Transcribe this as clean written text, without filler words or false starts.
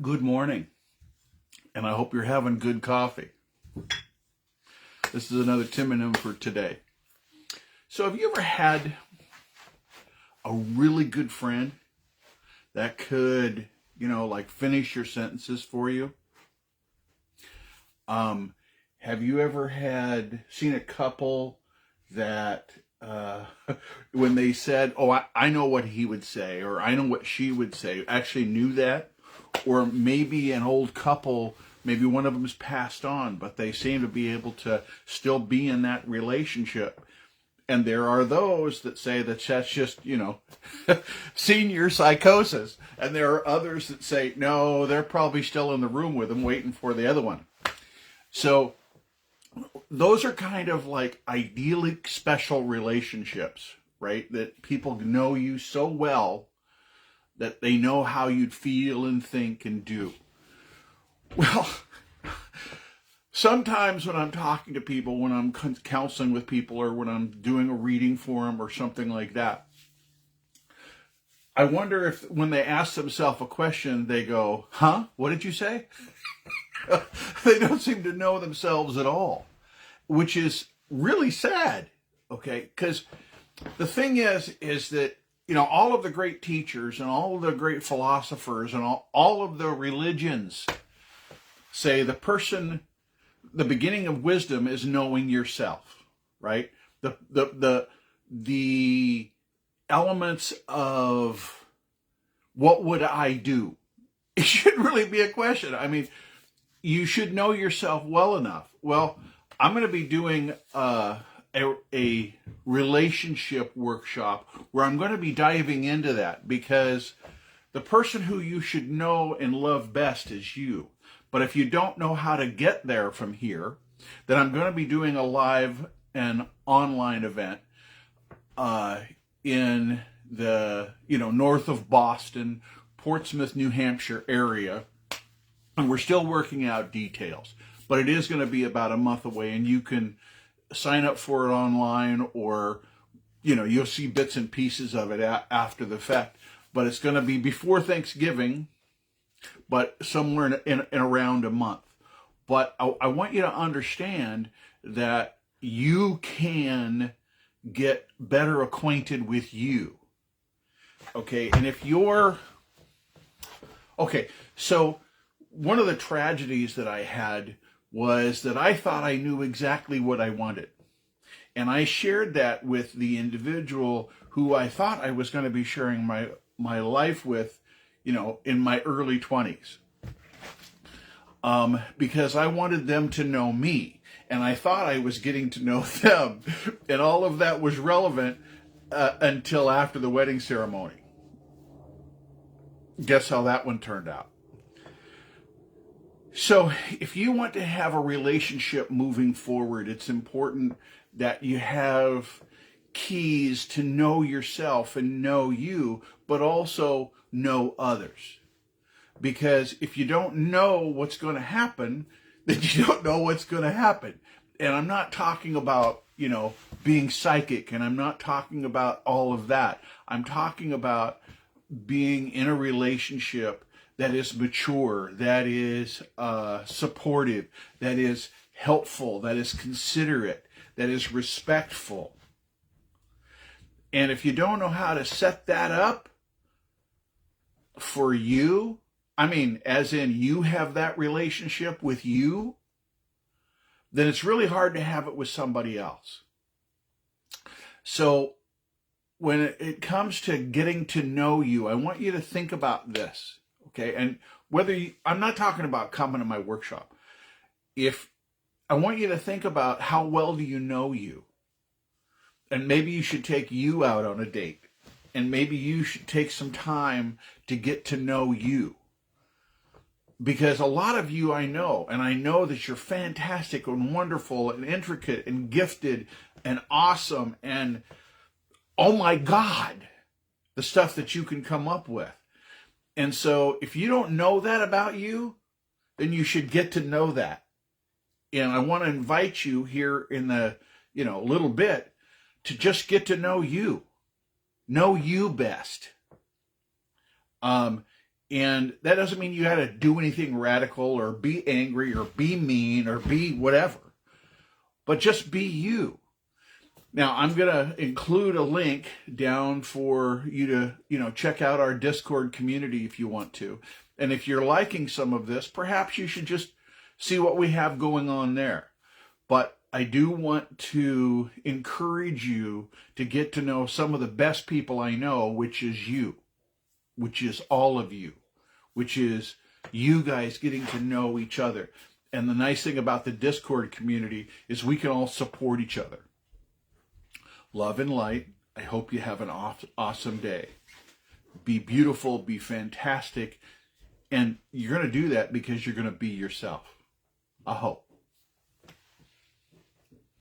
Good morning, and I hope you're having good coffee. This is another Tim and Him for today. So have you ever had a really good friend that could, like finish your sentences for you? Have you ever seen a couple that when they said, oh, I know what he would say, or I know what she would say, actually knew that? Or maybe an old couple, maybe one of them's passed on, but they seem to be able to still be in that relationship. And there are those that say that that's just, senior psychosis. And there are others that say, no, they're probably still in the room with them waiting for the other one. So those are kind of like idyllic special relationships, right? That people know you so well that they know how you'd feel and think and do. Well, sometimes when I'm talking to people, when I'm counseling with people, or when I'm doing a reading for them or something like that, I wonder if when they ask themselves a question, they go, huh? What did you say? They don't seem to know themselves at all, which is really sad, okay? Because the thing is that, all of the great teachers and all of the great philosophers and all of the religions say the beginning of wisdom is knowing yourself, right? The elements of what would I do? It should really be a question. I mean, you should know yourself well enough. Well, I'm going to be doing a relationship workshop where I'm going to be diving into that, because the person who you should know and love best is you. But if you don't know how to get there from here, then I'm going to be doing a live and online event in the north of Boston, Portsmouth, New Hampshire area. And we're still working out details, but it is going to be about a month away, and you can sign up for it online, or, you'll see bits and pieces of it after the fact. But it's going to be before Thanksgiving, but somewhere in around a month. But I want you to understand that you can get better acquainted with you. Okay, and if you're... Okay, so one of the tragedies that I had was that I thought I knew exactly what I wanted. And I shared that with the individual who I thought I was going to be sharing my life with, in my early 20s. Because I wanted them to know me. And I thought I was getting to know them. And all of that was relevant until after the wedding ceremony. Guess how that one turned out. So if you want to have a relationship moving forward, it's important that you have keys to know yourself and know you, but also know others. Because if you don't know what's going to happen, then you don't know what's going to happen. And I'm not talking about, being psychic, and I'm not talking about all of that. I'm talking about being in a relationship that is mature, that is supportive, that is helpful, that is considerate, that is respectful. And if you don't know how to set that up for you, as in you have that relationship with you, then it's really hard to have it with somebody else. So when it comes to getting to know you, I want you to think about this. Okay, and I'm not talking about coming to my workshop. I want you to think about how well do you know you? And maybe you should take you out on a date. And maybe you should take some time to get to know you. Because a lot of you I know, and I know that you're fantastic and wonderful and intricate and gifted and awesome and, oh my God, the stuff that you can come up with. And so if you don't know that about you, then you should get to know that. And I want to invite you here in the, little bit to just get to know you best. And that doesn't mean you got to do anything radical or be angry or be mean or be whatever, but just be you. Now, I'm going to include a link down for you to, check out our Discord community if you want to. And if you're liking some of this, perhaps you should just see what we have going on there. But I do want to encourage you to get to know some of the best people I know, which is you, which is all of you, which is you guys getting to know each other. And the nice thing about the Discord community is we can all support each other. Love and light. I hope you have an awesome day. Be beautiful, be fantastic. And you're going to do that because you're going to be yourself. I hope.